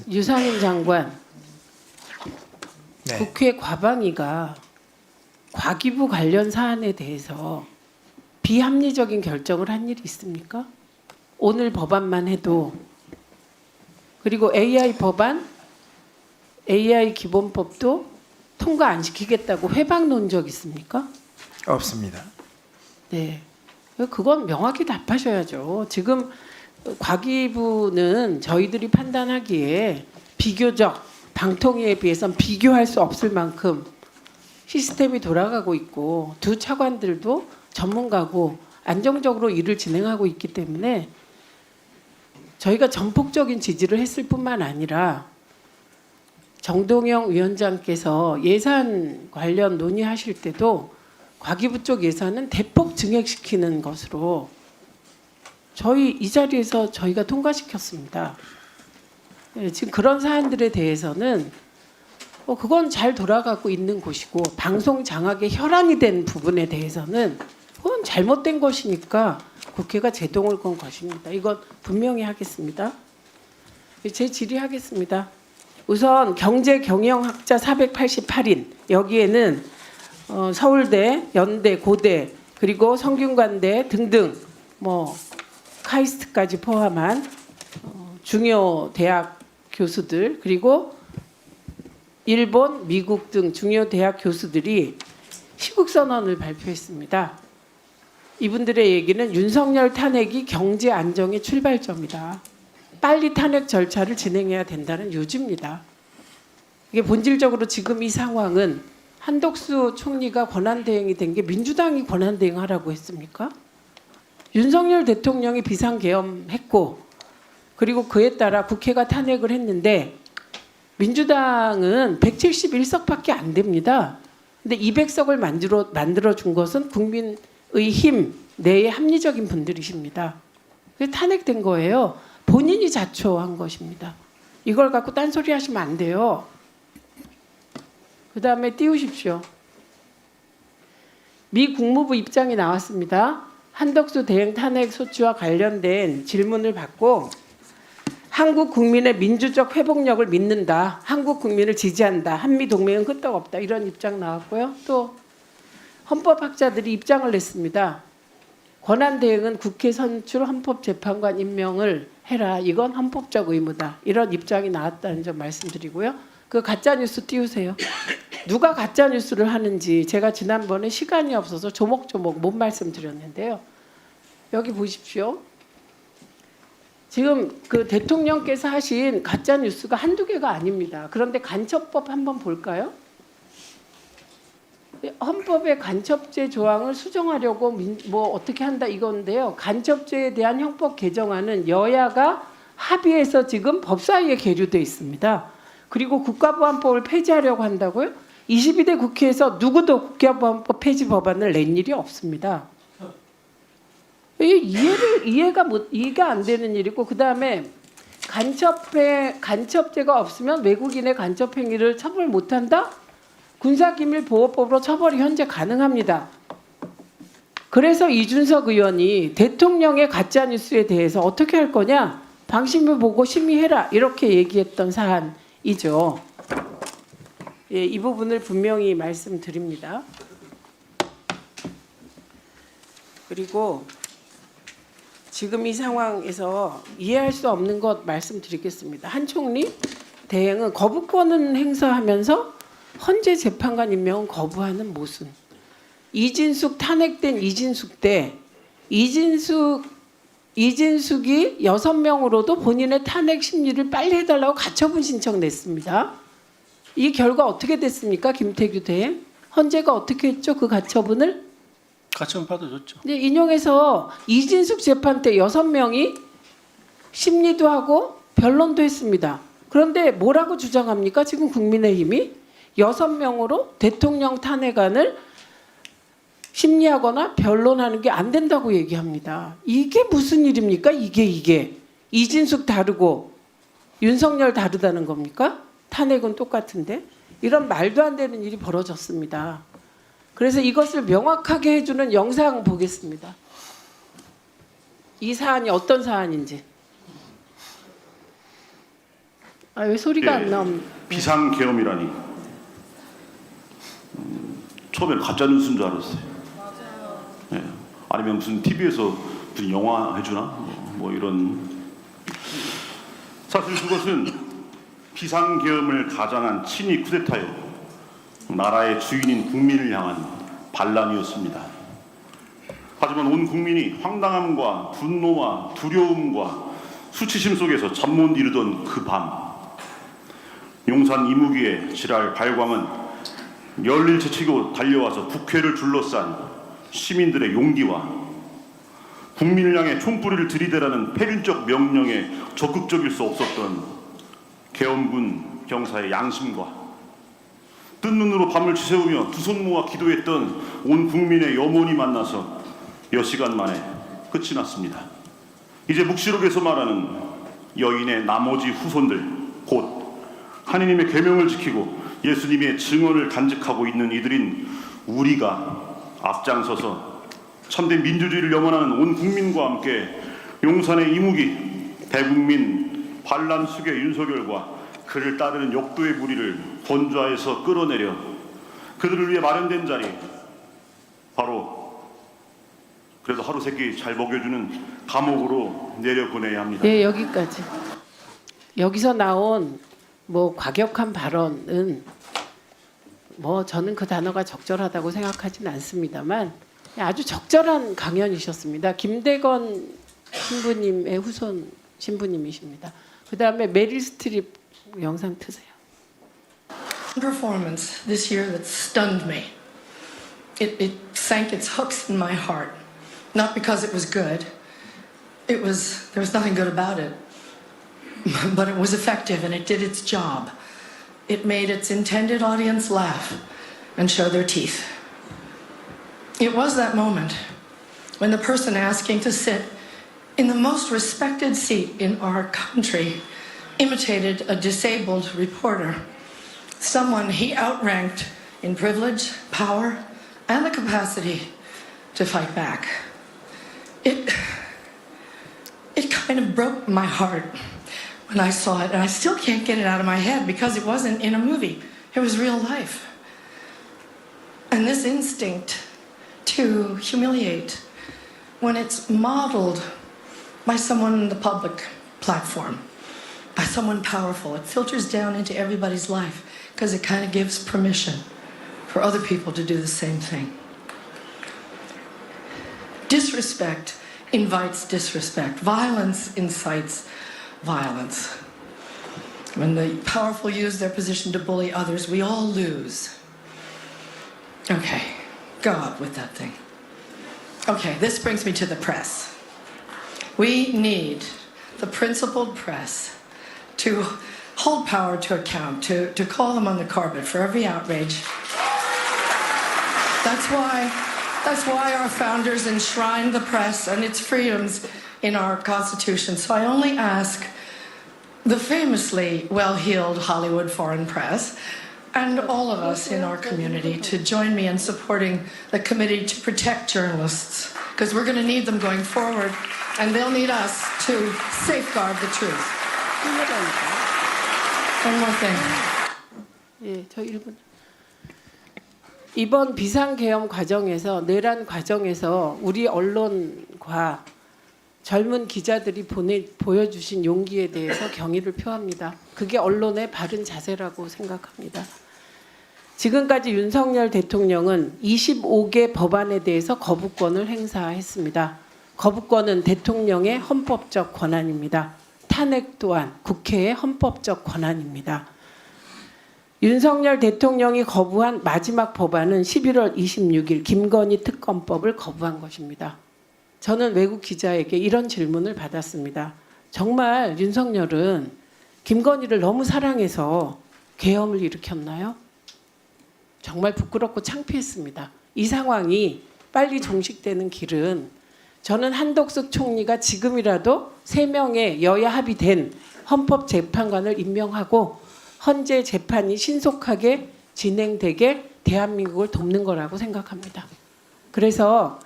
유상임 장관, 네. 국회 과방위가 과기부 관련 사안에 대해서 비합리적인 결정을 한 일이 있습니까? 오늘 법안만 해도, 그리고 AI 법안, AI 기본법도 통과 안 시키겠다고 회방 논 적 있습니까? 없습니다. 네, 그건 명확히 답하셔야죠. 지금 과기부는 저희들이 판단하기에 비교적 방통위에 비해서는 비교할 수 없을 만큼 시스템이 돌아가고 있고 두 차관들도 전문가고 안정적으로 일을 진행하고 있기 때문에 저희가 전폭적인 지지를 했을 뿐만 아니라 정동영 위원장께서 예산 관련 논의하실 때도 과기부 쪽 예산은 대폭 증액시키는 것으로 저희 이 자리에서 저희가 통과시켰습니다. 네, 지금 그런 사안들에 대해서는 그건 잘 돌아가고 있는 곳이고 방송 장악에 혈안이 된 부분에 대해서는 그건 잘못된 것이니까 국회가 제동을 건 것입니다. 이건 분명히 하겠습니다. 제 질의하겠습니다. 우선 경제경영학자 488인 여기에는 서울대, 연대, 고대 그리고 성균관대 등등 카이스트까지 포함한 중요 대학 교수들 그리고 일본, 미국 등 중요 대학 교수들이 시국선언을 발표했습니다. 이분들의 얘기는 윤석열 탄핵이 경제 안정의 출발점이다. 빨리 탄핵 절차를 진행해야 된다는 요지입니다. 이게 본질적으로 지금 이 상황은 한덕수 총리가 권한대행이 된 게 민주당이 권한대행하라고 했습니까? 윤석열 대통령이 비상계엄했고 그리고 그에 따라 국회가 탄핵을 했는데 민주당은 171석밖에 안 됩니다. 근데 200석을 만들어 준 것은 국민의 힘 내의 합리적인 분들이십니다. 그래서 탄핵된 거예요. 본인이 자초한 것입니다. 이걸 갖고 딴소리 하시면 안 돼요. 그 다음에 띄우십시오. 미 국무부 입장이 나왔습니다. 한덕수 대행 탄핵 소추와 관련된 질문을 받고 한국 국민의 민주적 회복력을 믿는다. 한국 국민을 지지한다. 한미 동맹은 끄떡없다. 이런 입장 나왔고요. 또 헌법학자들이 입장을 냈습니다. 권한대행은 국회 선출 헌법재판관 임명을 해라. 이건 헌법적 의무다. 이런 입장이 나왔다는 점 말씀드리고요. 그 가짜뉴스 띄우세요. 누가 가짜뉴스를 하는지 제가 지난번에 시간이 없어서 조목조목 못 말씀드렸는데요. 여기 보십시오. 지금 그 대통령께서 하신 가짜뉴스가 한두 개가 아닙니다. 그런데 간첩법 한번 볼까요? 헌법의 간첩죄 조항을 수정하려고 어떻게 한다 이건데요. 간첩죄에 대한 형법 개정안은 여야가 합의해서 지금 법사위에 계류돼 있습니다. 그리고 국가보안법을 폐지하려고 한다고요? 22대 국회에서 누구도 국가보안법 폐지 법안을 낸 일이 없습니다. 이해가 안 되는 일이고 그 다음에 간첩죄가 없으면 외국인의 간첩 행위를 처벌 못한다? 군사기밀보호법으로 처벌이 현재 가능합니다. 그래서 이준석 의원이 대통령의 가짜뉴스에 대해서 어떻게 할 거냐? 방심을 보고 심의해라 이렇게 얘기했던 사안이죠. 예, 이 부분을 분명히 말씀드립니다. 그리고 지금 이 상황에서 이해할 수 없는 것 말씀드리겠습니다. 한 총리 대행은 거부권은 행사하면서 헌재 재판관 임명은 거부하는 모순. 이진숙 탄핵된 이진숙 때 이진숙이 6명으로도 본인의 탄핵 심리를 빨리 해달라고 가처분 신청 냈습니다. 이 결과 어떻게 됐습니까? 김태규 대행. 헌재가 어떻게 했죠? 그 가처분을? 가처분 받아줬죠. 네, 인용해서 이진숙 재판 때 6명이 심리도 하고 변론도 했습니다. 그런데 뭐라고 주장합니까? 지금 국민의힘이 6명으로 대통령 탄핵안을 심리하거나 변론하는 게 안 된다고 얘기합니다. 이게 무슨 일입니까? 이게 이진숙 다르고 윤석열 다르다는 겁니까? 탄핵은 똑같은데 이런 말도 안 되는 일이 벌어졌습니다. 그래서 이것을 명확하게 해주는 영상 보겠습니다. 이 사안이 어떤 사안인지. 아, 왜 소리가 예, 안 나옵니까? 비상계엄이라니. 처음에 가짜 뉴스인 줄 알았어요. 예. 아니면 무슨 TV에서 무슨 영화 해주나? 뭐 이런. 사실 그것은 비상계엄을 가장한 친위 쿠데타요. 나라의 주인인 국민을 향한 반란이었습니다. 하지만 온 국민이 황당함과 분노와 두려움과 수치심 속에서 잠 못 이루던 그 밤, 용산 이무기의 지랄 발광은 열일 제치고 달려와서 국회를 둘러싼 시민들의 용기와 국민을 향해 총구리를 들이대라는 패륜적 명령에 적극적일 수 없었던 계엄군 병사의 양심과 뜬 눈으로 밤을 지새우며 두 손 모아 기도했던 온 국민의 염원이 만나서 몇 시간 만에 끝이 났습니다. 이제 묵시록에서 말하는 여인의 나머지 후손들, 곧 하느님의 계명을 지키고 예수님의 증언을 간직하고 있는 이들인 우리가 앞장서서 참된 민주주의를 염원하는 온 국민과 함께 용산의 이무기, 대국민 반란 수계 윤석열과 그를 따르는 역도의 무리를 본좌에서 끌어내려 그들을 위해 마련된 자리, 바로 그래도 하루 세끼 잘 먹여주는 감옥으로 내려보내야 합니다. 네, 여기까지. 여기서 나온 뭐 과격한 발언은 뭐 저는 그 단어가 적절하다고 생각하지는 않습니다만 아주 적절한 강연이셨습니다. 김대건 신부님의 후손 신부님이십니다. 그 다음에 메릴 스트립 영상 트세요. Performance this year that stunned me. It sank its hooks in my heart. Not because it was good. There was nothing good about it. But it was effective and it did its job. It made its intended audience laugh and show their teeth. It was that moment when the person asking to sit in the most respected seat in our country imitated a disabled reporter, someone he outranked in privilege, power, and the capacity to fight back. It kind of broke my heart when I saw it, and I still can't get it out of my head because it wasn't in a movie. It was real life. And this instinct to humiliate, when it's modeled by someone in the public platform, by someone powerful, it filters down into everybody's life because it kind of gives permission for other people to do the same thing. Disrespect invites disrespect. Violence incites violence. When the powerful use their position to bully others, we all lose. Okay, go up with that thing. Okay, this brings me to the press. We need the principled press to hold power to account, to call them on the carpet for every outrage. That's why our founders enshrined the press and its freedoms in our Constitution. So I only ask the famously well-heeled Hollywood foreign press and all of us in our community to join me in supporting the committee to protect journalists, because we're going to need them going forward, and they'll need us to safeguard the truth. One more thing. 예, 저 1분. 이번 비상계엄 과정에서 내란 과정에서 우리 언론과 젊은 기자들이 보여주신 용기에 대해서 경의를 표합니다. 그게 언론의 바른 자세라고 생각합니다. 지금까지 윤석열 대통령은 25개 법안에 대해서 거부권을 행사했습니다. 거부권은 대통령의 헌법적 권한입니다. 탄핵 또한 국회의 헌법적 권한입니다. 윤석열 대통령이 거부한 마지막 법안은 11월 26일 김건희 특검법을 거부한 것입니다. 저는 외국 기자에게 이런 질문을 받았습니다. 정말 윤석열은 김건희를 너무 사랑해서 계엄을 일으켰나요? 정말 부끄럽고 창피했습니다. 이 상황이 빨리 종식되는 길은 저는 한덕수 총리가 지금이라도 3명의 여야 합의된 헌법재판관을 임명하고 헌재 재판이 신속하게 진행되게 대한민국을 돕는 거라고 생각합니다. 그래서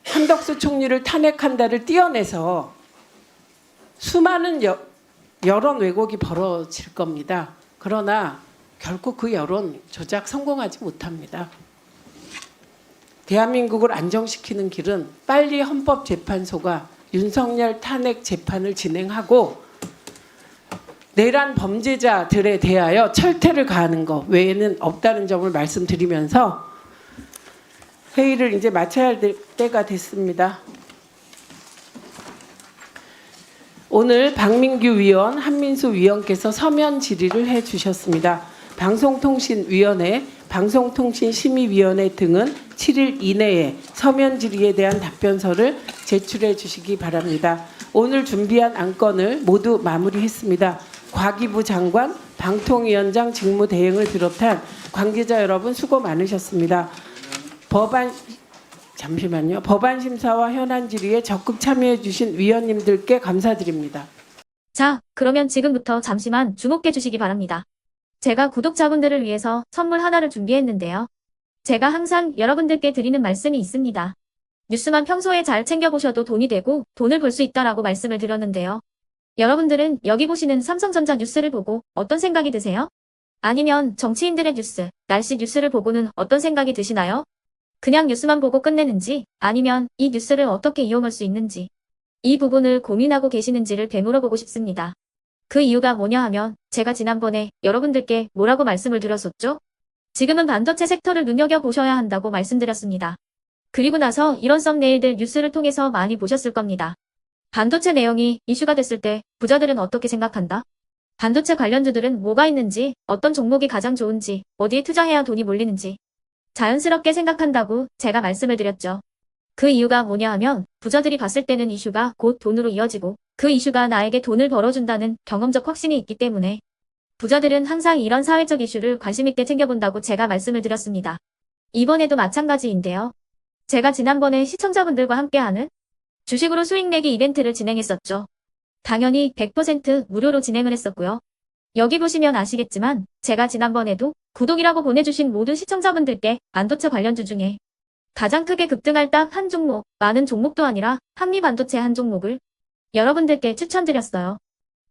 한덕수 총리를 탄핵한다를 띄어내서 수많은 여론 왜곡이 벌어질 겁니다. 그러나 결코 그 여론 조작 성공하지 못합니다. 대한민국을 안정시키는 길은 빨리 헌법재판소가 윤석열 탄핵 재판을 진행하고 내란 범죄자들에 대하여 철퇴를 가하는 것 외에는 없다는 점을 말씀드리면서 회의를 이제 마쳐야 할 때가 됐습니다. 오늘 박민규 위원, 한민수 위원께서 서면 질의를 해주셨습니다. 방송통신위원회, 방송통신심의위원회 등은 7일 이내에 서면 질의에 대한 답변서를 제출해 주시기 바랍니다. 오늘 준비한 안건을 모두 마무리했습니다. 과기부 장관, 방통위원장 직무 대행을 비롯한 관계자 여러분 수고 많으셨습니다. 법안 심사와 현안 질의에 적극 참여해 주신 위원님들께 감사드립니다. 자, 그러면 지금부터 잠시만 주목해 주시기 바랍니다. 제가 구독자분들을 위해서 선물 하나를 준비했는데요. 제가 항상 여러분들께 드리는 말씀이 있습니다. 뉴스만 평소에 잘 챙겨보셔도 돈이 되고 돈을 벌 수 있다라고 말씀을 드렸는데요. 여러분들은 여기 보시는 삼성전자 뉴스를 보고 어떤 생각이 드세요? 아니면 정치인들의 뉴스, 날씨 뉴스를 보고는 어떤 생각이 드시나요? 그냥 뉴스만 보고 끝내는지 아니면 이 뉴스를 어떻게 이용할 수 있는지 이 부분을 고민하고 계시는지를 되물어보고 싶습니다. 그 이유가 뭐냐 하면 제가 지난번에 여러분들께 뭐라고 말씀을 드렸었죠? 지금은 반도체 섹터를 눈여겨보셔야 한다고 말씀드렸습니다. 그리고 나서 이런 썸네일들 뉴스를 통해서 많이 보셨을 겁니다. 반도체 내용이 이슈가 됐을 때 부자들은 어떻게 생각한다? 반도체 관련주들은 뭐가 있는지, 어떤 종목이 가장 좋은지, 어디에 투자해야 돈이 몰리는지 자연스럽게 생각한다고 제가 말씀을 드렸죠. 그 이유가 뭐냐 하면 부자들이 봤을 때는 이슈가 곧 돈으로 이어지고 그 이슈가 나에게 돈을 벌어준다는 경험적 확신이 있기 때문에 부자들은 항상 이런 사회적 이슈를 관심 있게 챙겨본다고 제가 말씀을 드렸습니다. 이번에도 마찬가지인데요. 제가 지난번에 시청자분들과 함께하는 주식으로 수익 내기 이벤트를 진행했었죠. 당연히 100% 무료로 진행을 했었고요. 여기 보시면 아시겠지만 제가 지난번에도 구독이라고 보내주신 모든 시청자분들께 반도체 관련주 중에 가장 크게 급등할 딱 한 종목, 많은 종목도 아니라 한미반도체 한 종목을 여러분들께 추천드렸어요.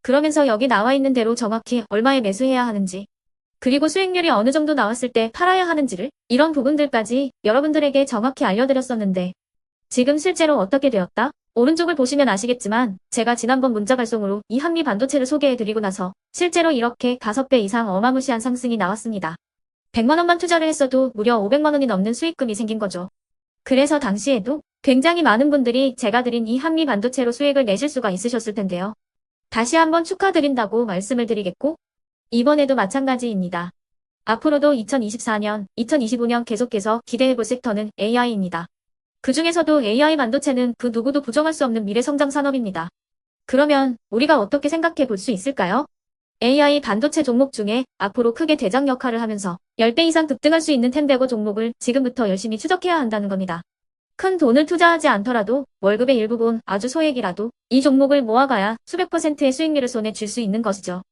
그러면서 여기 나와 있는 대로 정확히 얼마에 매수해야 하는지 그리고 수익률이 어느 정도 나왔을 때 팔아야 하는지를 이런 부분들까지 여러분들에게 정확히 알려드렸었는데 지금 실제로 어떻게 되었다? 오른쪽을 보시면 아시겠지만 제가 지난번 문자 발송으로 이 한미 반도체를 소개해드리고 나서 실제로 이렇게 5배 이상 어마무시한 상승이 나왔습니다. 100만 원만 투자를 했어도 무려 500만 원이 넘는 수익금이 생긴 거죠. 그래서 당시에도 굉장히 많은 분들이 제가 드린 이 한미 반도체로 수익을 내실 수가 있으셨을 텐데요. 다시 한번 축하드린다고 말씀을 드리겠고 이번에도 마찬가지입니다. 앞으로도 2024년, 2025년 계속해서 기대해볼 섹터는 AI입니다. 그 중에서도 AI 반도체는 그 누구도 부정할 수 없는 미래 성장 산업입니다. 그러면 우리가 어떻게 생각해 볼 수 있을까요? AI 반도체 종목 중에 앞으로 크게 대장 역할을 하면서 10배 이상 급등할 수 있는 템베고 종목을 지금부터 열심히 추적해야 한다는 겁니다. 큰 돈을 투자하지 않더라도 월급의 일부분 아주 소액이라도 이 종목을 모아가야 수백 %의 수익률을 손에 쥘 수 있는 것이죠.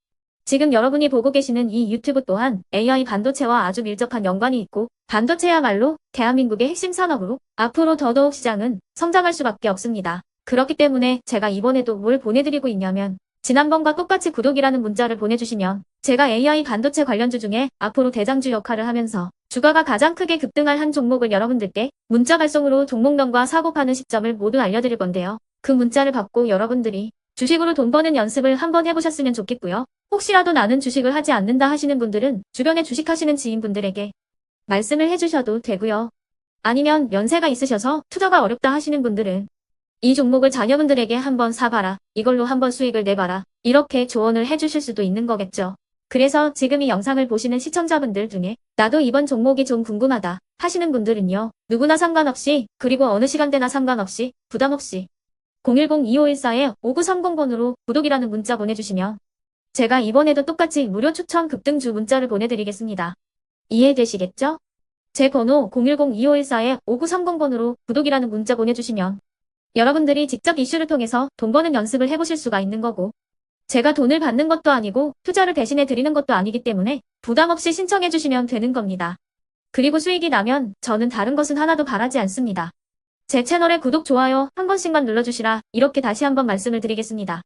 지금 여러분이 보고 계시는 이 유튜브 또한 AI 반도체와 아주 밀접한 연관이 있고 반도체야말로 대한민국의 핵심 산업으로 앞으로 더더욱 시장은 성장할 수밖에 없습니다. 그렇기 때문에 제가 이번에도 뭘 보내드리고 있냐면 지난번과 똑같이 구독이라는 문자를 보내주시면 제가 AI 반도체 관련주 중에 앞으로 대장주 역할을 하면서 주가가 가장 크게 급등할 한 종목을 여러분들께 문자 발송으로 종목명과 사고 파는 시점을 모두 알려드릴 건데요. 그 문자를 받고 여러분들이 주식으로 돈 버는 연습을 한번 해보셨으면 좋겠고요. 혹시라도 나는 주식을 하지 않는다 하시는 분들은 주변에 주식하시는 지인분들에게 말씀을 해주셔도 되고요. 아니면 연세가 있으셔서 투자가 어렵다 하시는 분들은 이 종목을 자녀분들에게 한번 사봐라. 이걸로 한번 수익을 내봐라. 이렇게 조언을 해주실 수도 있는 거겠죠. 그래서 지금 이 영상을 보시는 시청자분들 중에 나도 이번 종목이 좀 궁금하다 하시는 분들은요. 누구나 상관없이 그리고 어느 시간대나 상관없이 부담 없이 010-2514-5930번으로 구독이라는 문자 보내주시면 제가 이번에도 똑같이 무료 추천 급등주 문자를 보내드리겠습니다. 이해되시겠죠? 제 번호 010-2514-5930번으로 구독이라는 문자 보내주시면 여러분들이 직접 이슈를 통해서 돈 버는 연습을 해보실 수가 있는 거고 제가 돈을 받는 것도 아니고 투자를 대신해 드리는 것도 아니기 때문에 부담 없이 신청해 주시면 되는 겁니다. 그리고 수익이 나면 저는 다른 것은 하나도 바라지 않습니다. 제 채널에 구독, 좋아요 한 번씩만 눌러주시라 이렇게 다시 한번 말씀을 드리겠습니다.